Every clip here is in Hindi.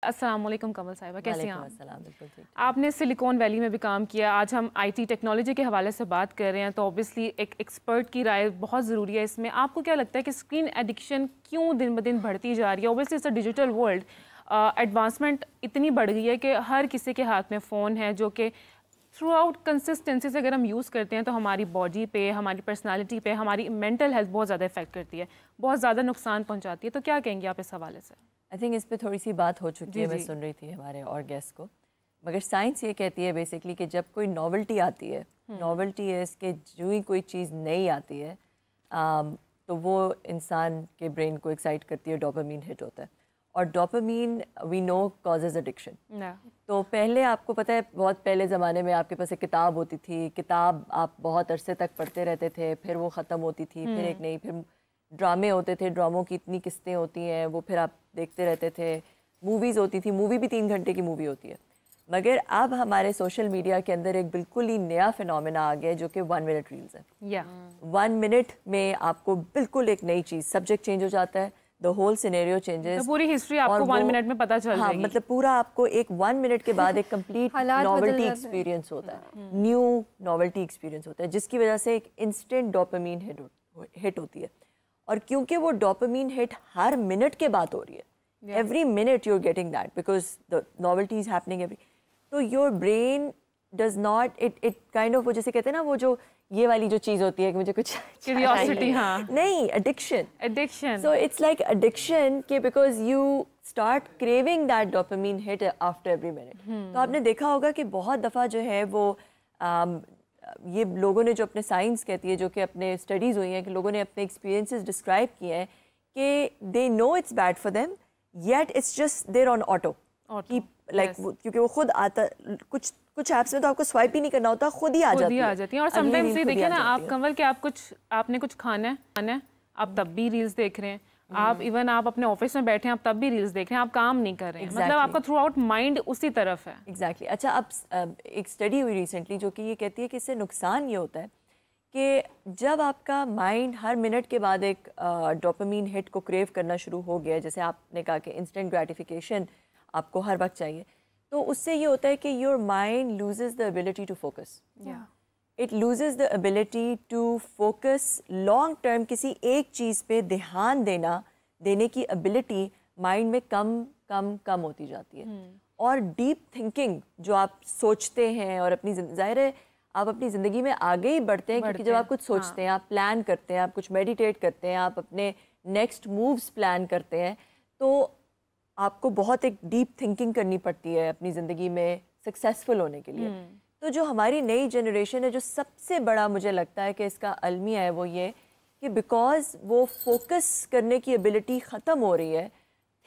अस्सलाम वालेकुम कमल साहिबा, कैसी हैं आप? बिल्कुल ठीक। आपने सिलिकॉन वैली में भी काम किया, आज हम आईटी टेक्नोलॉजी के हवाले से बात कर रहे हैं, तो ऑब्वियसली एक एक्सपर्ट की राय बहुत ज़रूरी है इसमें। आपको क्या लगता है कि स्क्रीन एडिक्शन क्यों दिन ब दिन बढ़ती जा रही है? Obviously it's a digital world, advancement इतनी बढ़ गई है कि हर किसी के हाथ में फ़ोन है, जो कि थ्रू आउट कंसिस्टेंसी से अगर हम यूज़ करते हैं तो हमारी बॉडी पे, हमारी पर्सनालिटी पे, हमारी मेंटल हेल्थ बहुत ज़्यादा इफेक्ट करती है, बहुत ज़्यादा नुकसान पहुँचाती है। तो क्या कहेंगे आप इस हवाले से? आई थिंक इस पे थोड़ी सी बात हो चुकी है, मैं जी। सुन रही थी हमारे और गेस्ट को, मगर साइंस ये कहती है बेसिकली कि जब कोई नॉवेल्टी आती है, नॉवेल्टी है इसके जो ही कोई चीज़ नई आती है तो वो इंसान के ब्रेन को एक्साइट करती है, डोपामीन हिट होता है, और dopamine we know causes addiction. तो पहले आपको पता है, बहुत पहले ज़माने में आपके पास एक किताब होती थी, किताब आप बहुत अरसे तक पढ़ते रहते थे, फिर वो ख़त्म होती थी, फिर एक नई, फिर ड्रामे होते थे, ड्रामों की इतनी किस्तें होती हैं, वो फिर आप देखते रहते थे, मूवीज़ होती थी, मूवी भी 3 घंटे की मूवी होती है। मगर अब हमारे सोशल मीडिया के अंदर एक बिल्कुल ही नया फिनोमेना आ गया है जो कि 1 मिनट रील्स है। 1 मिनट में आपको बिल्कुल एक नई चीज़, सब्जेक्ट चेंज हो जाता है, द होल सिनेरियो चेंजेस, तो पूरी हिस्ट्री आपको 1 मिनट में पता चल जाएगी। मतलब पूरा आपको एक 1 मिनट के बाद एक कंप्लीट नॉवेल्टी एक्सपीरियंस होता है, न्यू नॉवेल्टी एक्सपीरियंस होता है, जिसकी वजह से एक इंस्टेंट डोपामीन हिट होती है। और क्योंकि वो डोपामीन हिट हर मिनट के बाद हो रही है, every minute you are getting that because the novelty is happening every, तो your brain does not it kind of, वो जैसे कहते हैं ना, वो जो ये वाली जो चीज़ होती है कि मुझे कुछ क्यूरियोसिटी, हाँ, नहीं, addiction. So it's like addiction के because you start craving that dopamine hit after every minute. तो आपने देखा होगा कि बहुत दफ़ा जो है वो ये लोगों ने, जो अपने साइंस कहती है, जो कि अपने स्टडीज़ हुई हैं, कि लोगों ने अपने एक्सपीरियंसेस डिस्क्राइब किए हैं कि they know it's bad for them, yet it's just there on auto, like क्योंकि वो खुद आता, कुछ ऐप्स में तो आपको स्वाइप ही नहीं करना होता, खुद ही आ जाती है। और समटाइम्स ये देखिए ना आप कमल के, आपने कुछ खाना है, आप तब भी रील्स देख रहे हैं, आप इवन आप अपने ऑफिस में बैठे हैं, आप तब भी रील्स देख रहे हैं, आप काम नहीं कर रहे हैं, मतलब आपका थ्रू आउट माइंड उसी तरफ है। एग्जैक्टली। अच्छा, अब एक स्टडी हुई रिसेंटली जो कि ये कहती है कि इससे नुकसान ये होता है कि जब आपका माइंड हर मिनट के बाद एक डोपामीन हिट को क्रेव करना शुरू हो गया, जैसे आपने कहा कि इंस्टेंट ग्रेटिफिकेशन आपको हर वक्त चाहिए, तो उससे ये होता है कि your mind loses the ability to focus, it loses the ability to focus long term, किसी एक चीज़ पे ध्यान देने की एबिलिटी माइंड में कम होती जाती है। और डीप थिंकिंग, जो आप सोचते हैं और अपनी, ज़ाहिर है आप अपनी ज़िंदगी में आगे ही बढ़ते हैं, क्योंकि जब आप कुछ सोचते हैं, आप प्लान करते हैं, आप कुछ मेडिटेट करते हैं, आप अपने नेक्स्ट मूव्स प्लान करते हैं, तो आपको बहुत एक डीप थिंकिंग करनी पड़ती है अपनी ज़िंदगी में सक्सेसफुल होने के लिए। तो जो हमारी नई जनरेशन है, जो सबसे बड़ा मुझे लगता है कि इसका अलमिया है, वो ये कि बिकॉज वो फोकस करने की एबिलिटी ख़त्म हो रही है,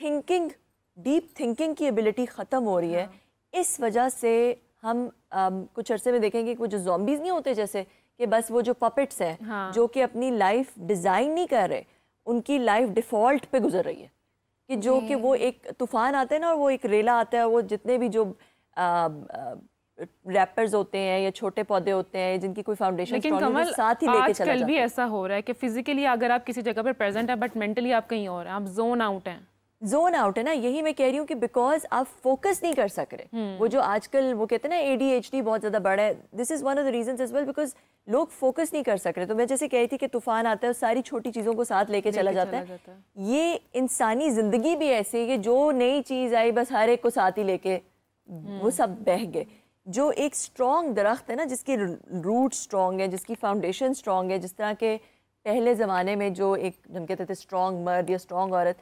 डीप थिंकिंग की एबिलिटी ख़त्म हो रही है, इस वजह से हम कुछ अरसे में देखेंगे कि वो जो ज़ॉम्बीज़ नहीं होते, जैसे कि बस वो जो पपेट्स हैं, जो कि अपनी लाइफ डिज़ाइन नहीं कर रहे, उनकी लाइफ डिफ़ॉल्ट पे गुजर रही है, कि जो कि वो एक तूफ़ान आता है ना, और वो एक रेला आता है, वो जितने भी जो रैपर्स होते हैं या छोटे पौधे होते हैं जिनकी कोई फाउंडेशन साथ ही लेके चला जाता है। आजकल भी ऐसा हो रहा है कि फिजिकली अगर आप किसी जगह पर प्रेजेंट है बट मेंटली आप कहीं और हैं, आप जोन आउट है ना, यही मैं कह रही हूँ कि बिकॉज आप फोकस नहीं कर सक रहे। वो जो आजकल वो कहते हैं ना ADHD बहुत ज़्यादा बढ़ा है, this is one of the reasons as well, because लोग फोकस नहीं कर सक रहे। तो मैं जैसे कह रही थी कि तूफान आता है, सारी छोटी चीज़ों को साथ लेके चला जाता है। ये इंसानी ज़िंदगी भी ऐसी है कि जो नई चीज़ आई बस हर एक को साथ ही लेके वो सब बह गए। जो एक स्ट्रॉन्ग दरख्त है ना, जिसकी रूट स्ट्रॉन्ग है, जिसकी फाउंडेशन स्ट्रॉन्ग है, जिस तरह के पहले ज़माने में जो एक हम कहते थे स्ट्रॉन्ग मर्द या स्ट्रॉन्ग औरत,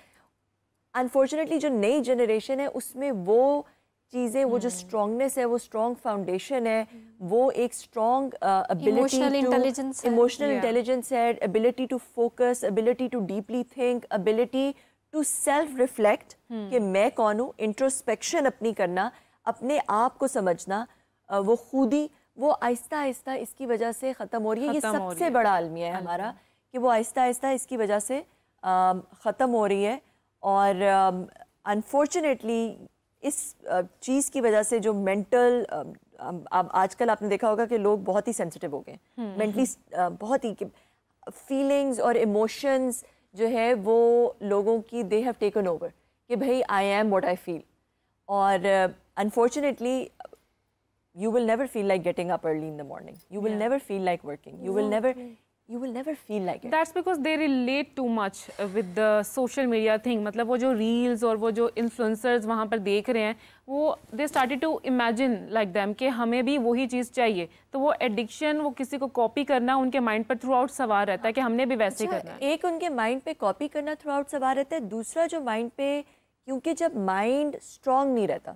अनफॉर्चुनेटली जो नई जनरेशन है उसमें वो चीज़ें, वो जो स्ट्रॉन्गनेस है, वो स्ट्रॉन्ग फाउंडेशन है, वो एक स्ट्रॉन्ग इमोशनल इंटेलिजेंस है, ability to focus, ability to deeply think, ability to self reflect कि मैं कौन हूँ, इंट्रोस्पेक्शन अपनी करना, अपने आप को समझना, वो खुदी, वो आहिस्ता आहिस्ता इसकी वजह से ख़त्म हो रही है। ये सबसे बड़ा अलमिया है हमारा कि वो आहिस्ता आहिस्ता इसकी वजह से ख़त्म हो रही है। और अनफॉर्चुनेटली इस चीज़ की वजह से जो मेंटल, अब आजकल आपने देखा होगा कि लोग बहुत ही सेंसिटिव हो गए मेंटली, बहुत ही फीलिंग्स और इमोशंस जो है वो लोगों की दे हैव टेकन ओवर कि भाई I am what I feel. और unfortunately you will never feel like getting up early in the morning. You will never feel like working. You will never feel like it. That's because they relate too much with the social media thing. मतलब वो जो reels और वो जो influencers वहाँ पर देख रहे हैं, वो they started to imagine like them कि हमें भी वही चीज़ चाहिए. तो वो addiction, वो किसी को copy करना उनके mind पर throughout सवार रहता है कि हमने भी वैसे ही करना है. एक उनके mind पे copy करना throughout सवार रहता है. दूसरा जो mind पे, क्योंकि जब माइंड स्ट्रांग नहीं रहता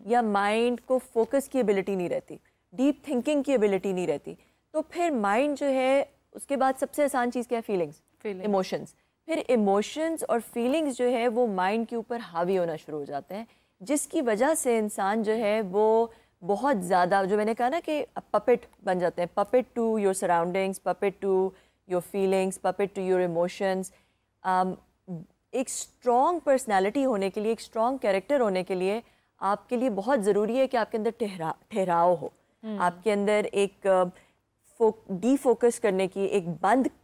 या माइंड को फोकस की एबिलिटी नहीं रहती, डीप थिंकिंग की एबिलिटी नहीं रहती, तो फिर माइंड जो है उसके बाद सबसे आसान चीज़ क्या है? Feelings, emotions. फिर इमोशंस और फीलिंग्स जो है वो माइंड के ऊपर हावी होना शुरू हो जाते हैं, जिसकी वजह से इंसान जो है वो बहुत ज़्यादा, जो मैंने कहा ना कि पपेट बन जाते हैं, puppet to your surroundings, puppet to your feelings, puppet to your emotions. एक स्ट्रॉन्ग पर्सनालिटी होने के लिए, एक स्ट्रॉन्ग कैरेक्टर होने के लिए आपके लिए बहुत ज़रूरी है कि आपके अंदर ठहराव हो, आपके अंदर एक डीफोकस करने की, एक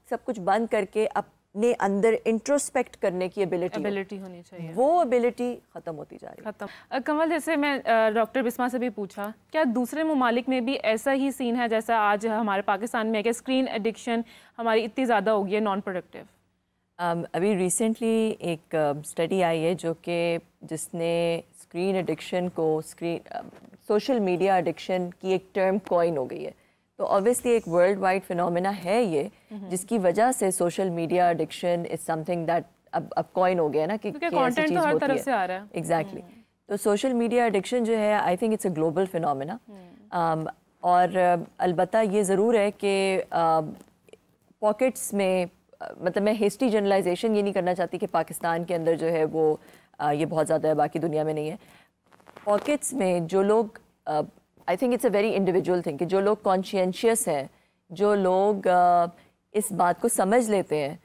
सब कुछ बंद करके अपने अंदर इंट्रोस्पेक्ट करने की एबिलिटी होनी चाहिए. वो एबिलिटी ख़त्म होती जा रही है. कमल, जैसे मैं डॉक्टर बिस्मा से भी पूछा, क्या दूसरे ममालिक में भी ऐसा ही सीन है जैसा आज हमारे पाकिस्तान में है कि स्क्रीन एडिक्शन हमारी इतनी ज़्यादा हो गई है, नॉन प्रोडक्टिव? अभी रिसेंटली एक स्टडी आई है जिसने स्क्रीन एडिक्शन को सोशल मीडिया एडिक्शन की एक टर्म कॉइन हो गई है. तो ऑब्वियसली एक वर्ल्ड वाइड फिनोमेना है ये, जिसकी वजह से social media addiction is something that अब कॉइन हो गया ना कि कंटेंट तो हर तरफ से आ रहा है. एग्जैक्टली. तो सोशल मीडिया एडिक्शन जो है, I think it's a global phenomena. और अलबत्ता ये ज़रूर है कि पॉकेट्स में, मतलब मैं हेस्टी जनरलाइजेशन ये नहीं करना चाहती कि पाकिस्तान के अंदर जो है वो ये बहुत ज़्यादा है, बाकी दुनिया में नहीं है. पॉकेट्स में जो लोग, I think it's a very individual thing, कि जो लोग कॉन्शियंशियस हैं, जो लोग इस बात को समझ लेते हैं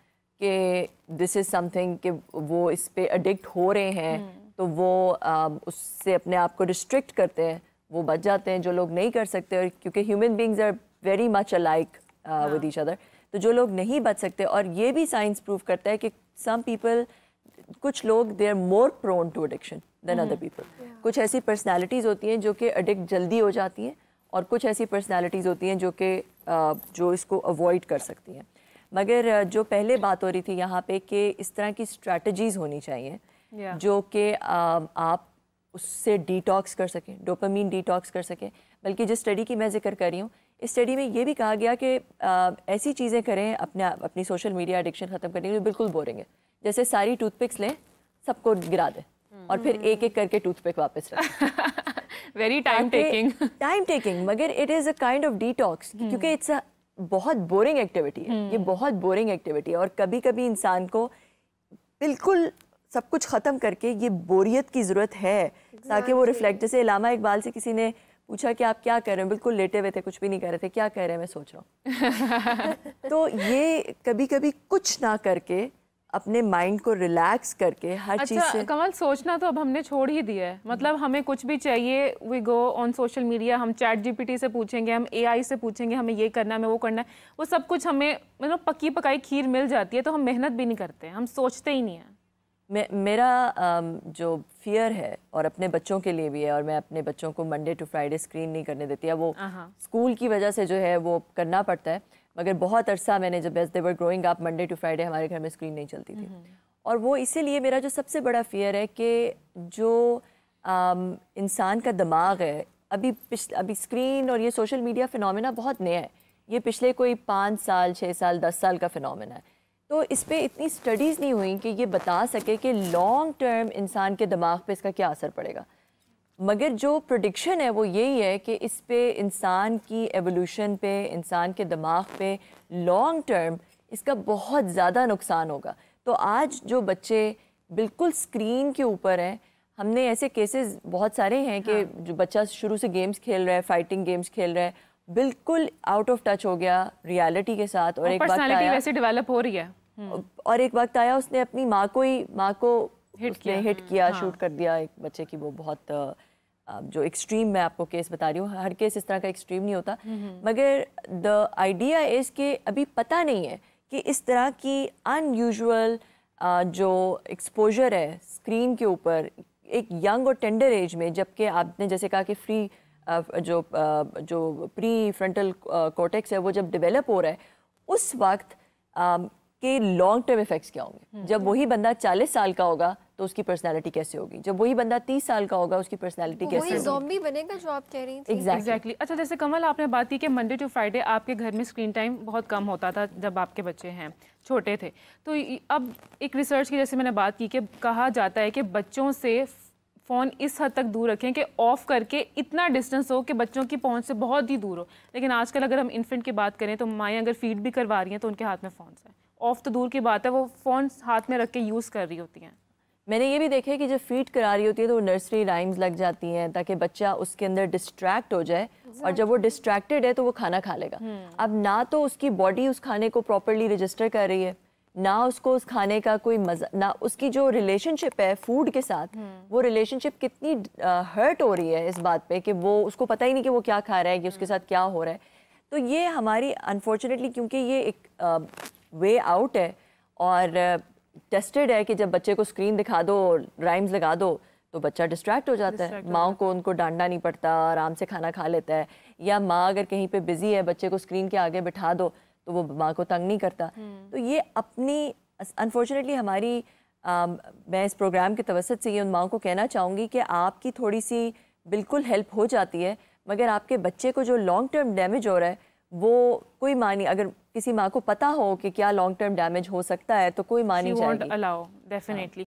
कि दिस इज़ समथिंग कि वो इस पे एडिक्ट हो रहे हैं, तो वो उससे अपने आप को रिस्ट्रिक्ट करते हैं, वो बच जाते हैं. जो लोग नहीं कर सकते, और क्योंकि human beings are very much alike with each other, तो जो लोग नहीं बच सकते, और ये भी साइंस प्रूव करता है कि सम पीपल, कुछ लोग they are more prone to addiction than other people. कुछ ऐसी पर्सनालिटीज़ होती हैं जो कि एडिक्ट जल्दी हो जाती हैं, और कुछ ऐसी पर्सनालिटीज़ होती हैं जो इसको अवॉइड कर सकती हैं. मगर जो पहले बात हो रही थी यहाँ पे कि इस तरह की स्ट्रैटेजीज़ होनी चाहिए जो कि आप उससे डिटॉक्स कर सकें, डोपामीन डिटॉक्स कर सकें. बल्कि जिस स्टडी की मैं जिक्र कर रही हूँ, इस स्टडी में ये भी कहा गया कि ऐसी चीज़ें करें अपनी सोशल मीडिया एडिक्शन ख़त्म करने के लिए, बिल्कुल बोरिंग है. जैसे सारी टूथपिक्स लें, सबको गिरा दें, और फिर एक एक करके टूथपिक वापस रखें. वेरी टाइम टेकिंग, मगर it is a kind of detox, क्योंकि इट्स अ बहुत बोरिंग एक्टिविटी है. ये बहुत बोरिंग एक्टिविटी है, और कभी कभी इंसान को बिल्कुल सब कुछ ख़त्म करके ये बोरियत की ज़रूरत है, ताकि वो रिफ्लेक्ट. जैसे इलामा इकबाल से किसी ने पूछा कि आप क्या कर रहे हैं, बिल्कुल लेटे हुए थे, कुछ भी नहीं कर रहे थे, क्या कह रहे हैं, मैं सोच रहा हूँ. तो ये कभी कभी कुछ ना करके, अपने माइंड को रिलैक्स करके, हर चीज़ से. कमल, सोचना तो अब हमने छोड़ ही दिया है. मतलब हमें कुछ भी चाहिए, we go on social media, हम चैट जीपीटी से पूछेंगे, हम एआई से पूछेंगे, हमें ये करना है, हमें वो करना है, वो सब कुछ हमें मतलब पक्की पकाई खीर मिल जाती है, तो हम मेहनत भी नहीं करते, हम सोचते ही नहीं हैं. मेरा जो फियर है, और अपने बच्चों के लिए भी है, और मैं अपने बच्चों को मंडे टू फ्राइडे स्क्रीन नहीं करने देती है. वो स्कूल की वजह से जो है वो करना पड़ता है, मगर बहुत अरसा मैंने, जब as they were growing up, Monday to Friday हमारे घर में स्क्रीन नहीं चलती थी. और वो इसीलिए मेरा जो सबसे बड़ा फियर है कि जो इंसान का दिमाग है, अभी स्क्रीन और ये सोशल मीडिया फिनोमेना बहुत नया है. ये पिछले कोई 5 साल, 6 साल, 10 साल का फिनोमेना है. तो इस पर इतनी स्टडीज़ नहीं हुई कि ये बता सके कि लॉन्ग टर्म इंसान के दिमाग पे इसका क्या असर पड़ेगा. मगर जो प्रेडिक्शन है वो यही है कि इस पे इंसान की एवोल्यूशन पे, इंसान के दिमाग पे लॉन्ग टर्म इसका बहुत ज़्यादा नुकसान होगा. तो आज जो बच्चे बिल्कुल स्क्रीन के ऊपर हैं, हमने ऐसे केसेस बहुत सारे हैं कि जो बच्चा शुरू से गेम्स खेल रहा है, फाइटिंग गेम्स खेल रहा है, बिल्कुल आउट ऑफ टच हो गया रियलिटी के साथ. और एक वक्त आया, वैसे डेवलप हो रही है, और एक वक्त आया उसने अपनी माँ को हिट किया, शूट कर दिया एक बच्चे की. वो बहुत जो एक्सट्रीम, मैं आपको केस बता रही हूँ, हर केस इस तरह का एक्सट्रीम नहीं होता, मगर द आइडिया इज़ कि अभी पता नहीं है कि इस तरह की अनयूजुअल जो एक्सपोजर है स्क्रीन के ऊपर, एक यंग और टेंडर एज में, जबकि आपने जैसे कहा कि फ्री जो प्री फ्रंटल कॉर्टेक्स है वो जब डेवलप हो रहा है, उस वक्त के लॉन्ग टर्म इफेक्ट्स क्या होंगे? जब वही बंदा 40 साल का होगा तो उसकी पर्सनालिटी कैसे होगी? जब वही बंदा 30 साल का होगा उसकी पर्सनालिटी कैसे होगी? वही ज़ॉम्बी बनेगा जो आप कह रही थी। एग्जैक्टली। अच्छा, जैसे कमल आपने बात की कि मंडे टू फ्राइडे आपके घर में स्क्रीन टाइम बहुत कम होता था जब आपके बच्चे हैं छोटे थे, तो अब एक रिसर्च की जैसे मैंने बात की कि कहा जाता है कि बच्चों से फ़ोन इस हद तक दूर रखें कि ऑफ़ करके इतना डिस्टेंस हो कि बच्चों की पहुंच से बहुत ही दूर हो। लेकिन आजकल अगर हम इन्फेंट की बात करें तो माएँ अगर फीड भी करवा रही हैं तो उनके हाथ में फ़ोन है, ऑफ तो दूर की बात है, वो फ़ोन हाथ में रख के यूज़ कर रही होती हैं। मैंने ये भी देखा है कि जब फीड करा रही होती है तो वो नर्सरी राइम्स लग जाती हैं ताकि बच्चा उसके अंदर डिस्ट्रैक्ट हो जाए, और जब वो डिस्ट्रैक्टेड है तो वो खाना खा लेगा। अब ना तो उसकी बॉडी उस खाने को प्रॉपरली रजिस्टर कर रही है, ना उसको उस खाने का कोई मजा, ना उसकी जो रिलेशनशिप है फूड के साथ, वो रिलेशनशिप कितनी हर्ट हो रही है इस बात पे कि वो उसको पता ही नहीं कि वो क्या खा रहा है, कि उसके साथ क्या हो रहा है। तो ये हमारी अनफॉर्चुनेटली, क्योंकि ये एक वे आउट है और टेस्टेड है कि जब बच्चे को स्क्रीन दिखा दो, राइम्स लगा दो, तो बच्चा डिस्ट्रैक्ट हो जाता है। माँ को उनको डांटना नहीं पड़ता, आराम से खाना खा लेता है। या माँ अगर कहीं पे बिजी है, बच्चे को स्क्रीन के आगे बिठा दो तो वो माँ को तंग नहीं करता। तो ये अपनी अनफॉर्चुनेटली हमारी मैं इस प्रोग्राम के तवसत से ये उन माँ को कहना चाहूँगी कि आपकी थोड़ी सी बिल्कुल हेल्प हो जाती है, मगर आपके बच्चे को जो लॉन्ग टर्म डैमेज हो रहा है वो कोई माँ नहीं, अगर किसी माँ को पता हो कि क्या लॉन्ग टर्म डैमेज हो सकता है तो कोई माँ नहीं चाहेगी। Allow definitely.